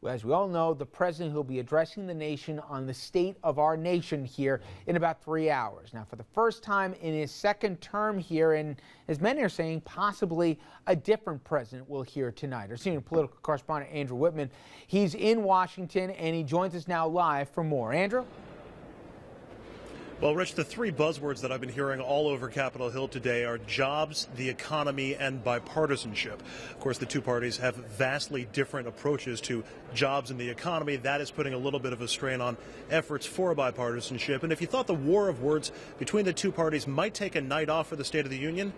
As we all know, the president will be addressing the nation on the state of our nation here in about 3 hours. Now, for the first time in his second term here, and as many are saying, possibly a different president will hear tonight. Our senior political correspondent, Andrew Whitman, he's in Washington, and he joins us now live for more. Andrew? Well, Rich, the three buzzwords that I've been hearing all over Capitol Hill today are jobs, the economy, and bipartisanship. Of course, the two parties have vastly different approaches to jobs and the economy. That is putting a little bit of a strain on efforts for bipartisanship. And if you thought the war of words between the two parties might take a night off for the State of the Union,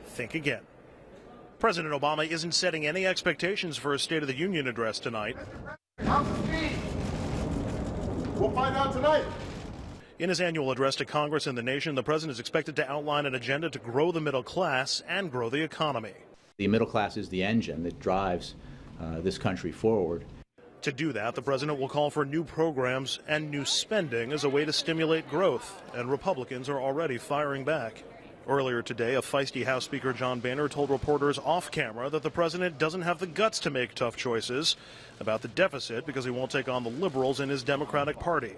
think again. President Obama isn't setting any expectations for a State of the Union address tonight. We'll find out tonight. In his annual address to Congress and the nation, the president is expected to outline an agenda to grow the middle class and grow the economy. The middle class is the engine that drives this country forward. To do that, the president will call for new programs and new spending as a way to stimulate growth, and Republicans are already firing back. Earlier today, a feisty House Speaker John Boehner told reporters off camera that the president doesn't have the guts to make tough choices about the deficit because he won't take on the liberals in his Democratic Party.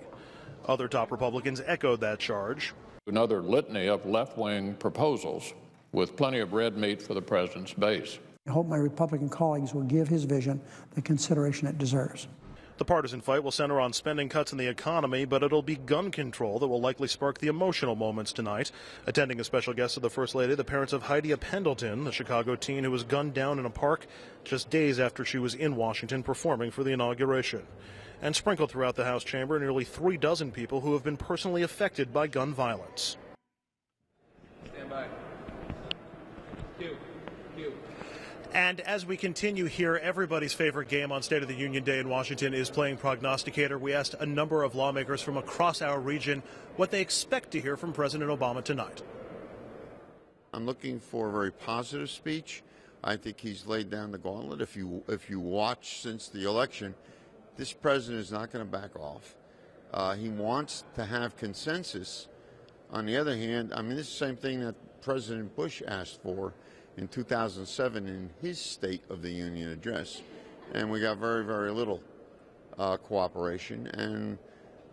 Other top Republicans echoed that charge. Another litany of left-wing proposals with plenty of red meat for the president's base. I hope my Republican colleagues will give his vision the consideration it deserves. The partisan fight will center on spending cuts in the economy, but it'll be gun control that will likely spark the emotional moments tonight. Attending a special guest of the First Lady, the parents of Heidi Pendleton, the Chicago teen who was gunned down in a park just days after she was in Washington performing for the inauguration. And sprinkled throughout the House chamber, nearly 36 people who have been personally affected by gun violence. Stand by. Cue. And as we continue here, everybody's favorite game on State of the Union Day in Washington is playing prognosticator. We asked a number of lawmakers from across our region what they expect to hear from President Obama tonight. I'm looking for a very positive speech. I think he's laid down the gauntlet. If you watch since the election, this president is not going to back off. He wants to have consensus. On the other hand, I mean, this is the same thing that President Bush asked for in 2007 in his State of the Union address. And we got very, very little cooperation. And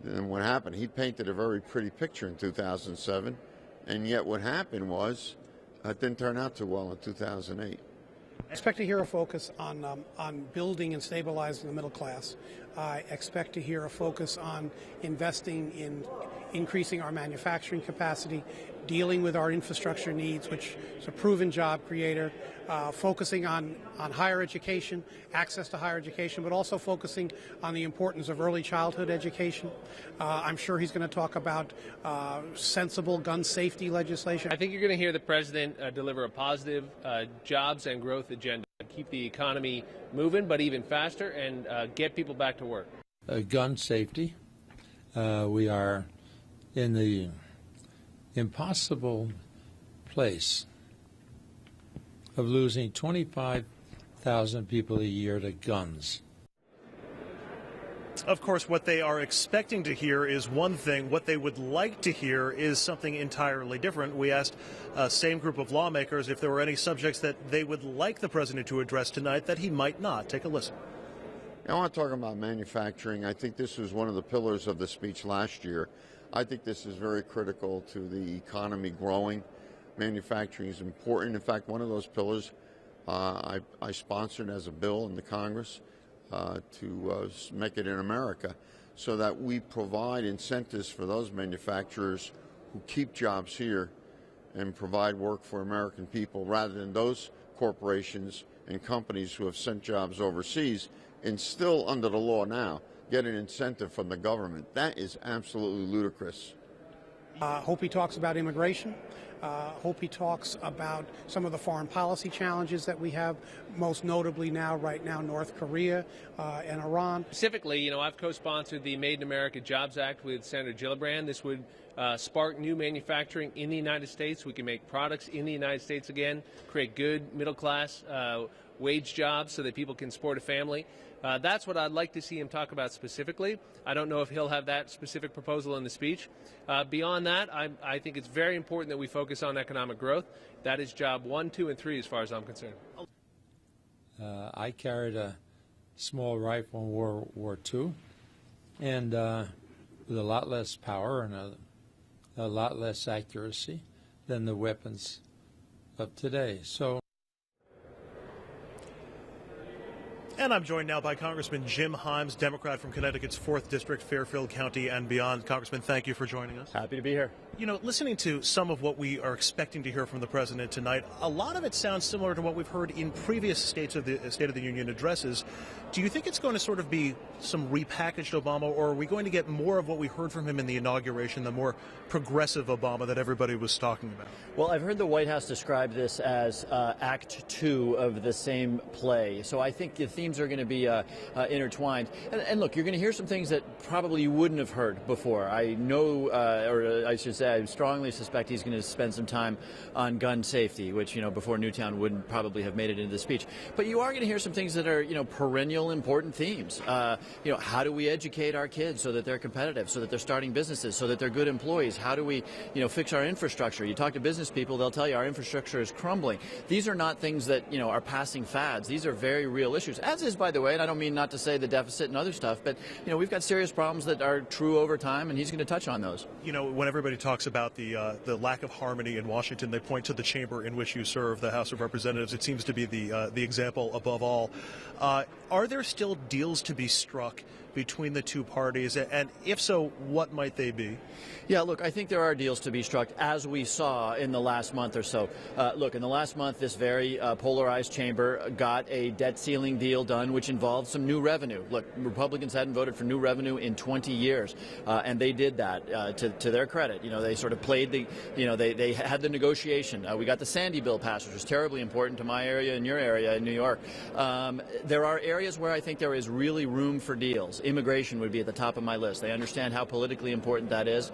then what happened? He painted a very pretty picture in 2007. And yet what happened was it didn't turn out too well in 2008. I expect to hear a focus on building and stabilizing the middle class. I expect to hear a focus on investing in increasing our manufacturing capacity, dealing with our infrastructure needs, which is a proven job creator, focusing on higher education, access to higher education, but also focusing on the importance of early childhood education. I'm sure he's going to talk about sensible gun safety legislation. I think you're going to hear the president deliver a positive jobs and growth agenda. Keep the economy moving, but even faster, and get people back to work. Gun safety. We are in the impossible place of losing 25,000 people a year to guns. Of course, what they are expecting to hear is one thing. What they would like to hear is something entirely different. We asked same group of lawmakers if there were any subjects that they would like the president to address tonight that he might not. Take a listen. I want to talk about manufacturing. I think this was one of the pillars of the speech last year. I think this is very critical to the economy growing. Manufacturing is important. In fact, one of those pillars I sponsored as a bill in the Congress to make it in America, so that we provide incentives for those manufacturers who keep jobs here and provide work for American people, rather than those corporations and companies who have sent jobs overseas and still, under the law now, get an incentive from the government. That is absolutely ludicrous. Hope he talks about immigration. Hope he talks about some of the foreign policy challenges that we have, most notably right now, North Korea and Iran. Specifically, I've co-sponsored the Made in America Jobs Act with Senator Gillibrand. This would spark new manufacturing in the United States. We can make products in the United States again, create good middle-class wage jobs so that people can support a family. That's what I'd like to see him talk about specifically. I don't know if he'll have that specific proposal in the speech. Beyond that, I think it's very important that we focus on economic growth. That is job 1, 2, and 3 as far as I'm concerned. I carried a small rifle in World War II, and with a lot less power and a lot less accuracy than the weapons of today. And I'm joined now by Congressman Jim Himes, Democrat from Connecticut's 4th District, Fairfield County and beyond. Congressman, thank you for joining us. Happy to be here. You know, listening to some of what we are expecting to hear from the president tonight, a lot of it sounds similar to what we've heard in previous State of the Union addresses. Do you think it's going to sort of be some repackaged Obama, or are we going to get more of what we heard from him in the inauguration, the more progressive Obama that everybody was talking about? Well, I've heard the White House describe this as Act 2 of the same play. So I think the themes are going to be intertwined. And look, you're going to hear some things that probably you wouldn't have heard before. I know, or I should say, I strongly suspect he's going to spend some time on gun safety, which, you know, before Newtown wouldn't probably have made it into the speech. But you are going to hear some things that are, you know, perennial important themes. You know, how do we educate our kids so that they're competitive, so that they're starting businesses, so that they're good employees? How do we, you know, fix our infrastructure? You talk to business people, they'll tell you our infrastructure is crumbling. These are not things that, you know, are passing fads. These are very real issues, as is, by the way, and I don't mean not to say the deficit and other stuff, but, you know, we've got serious problems that are true over time, and he's going to touch on those. You know, when everybody talks about the lack of harmony in Washington, they point to the chamber in which you serve, the House of Representatives. It seems to be the example above all. Are there still deals to be struck between the two parties, and if so, what might they be? Yeah, look, I think there are deals to be struck, as we saw in the last month or so. Look, in the last month, this very polarized chamber got a debt ceiling deal done, which involved some new revenue. Look, Republicans hadn't voted for new revenue in 20 years, and they did that to their credit. You know, they sort of played the, you know, they had the negotiation. We got the Sandy bill passed, which was terribly important to my area and your area in New York. There are areas where I think there is really room for deals. Immigration would be at the top of my list. They understand how politically important that is.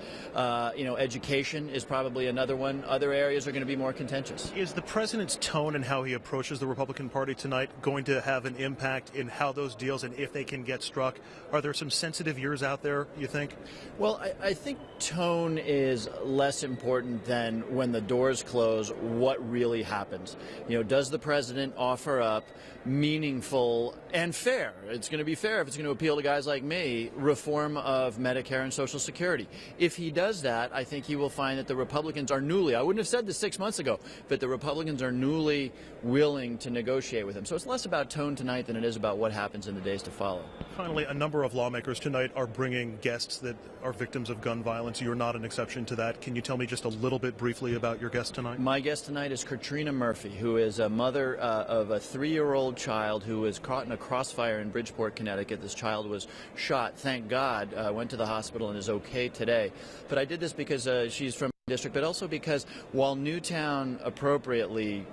You know, education is probably another one. Other areas are going to be more contentious. Is the president's tone and how he approaches the Republican Party tonight going to have an impact in how those deals and if they can get struck? Are there some sensitive years out there, you think? Well, I think tone is less important than when the doors close, what really happens. You know, does the president offer up meaningful and fair, it's going to be fair if it's going to appeal to guys like me, reform of Medicare and Social Security? If he does that, I think he will find that the Republicans are newly, I wouldn't have said this 6 months ago, but the Republicans are newly willing to negotiate with him. So it's less about tone tonight than it is about what happens in the days to follow. Finally, a number of lawmakers tonight are bringing guests that are victims of gun violence. You're not an exception to that. Can you tell me just a little bit briefly about your guest tonight? My guest tonight is Katrina Murphy, who is a mother of a 3-year-old child who was caught in a crossfire in Bridgeport, Connecticut. This child was shot, thank God, went to the hospital and is okay today. But I did this because she's from the district, but also because while Newtown appropriately,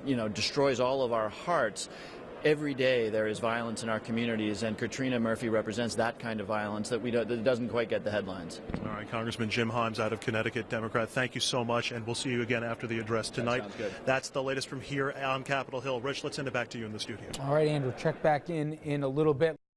you know, destroys all of our hearts, every day there is violence in our communities, and Katrina Murphy represents that kind of violence that that doesn't quite get the headlines. All right, Congressman Jim Himes out of Connecticut, Democrat, thank you so much, and we'll see you again after the address tonight. That sounds good. That's the latest from here on Capitol Hill. Rich, let's send it back to you in the studio. All right, Andrew, check back in a little bit.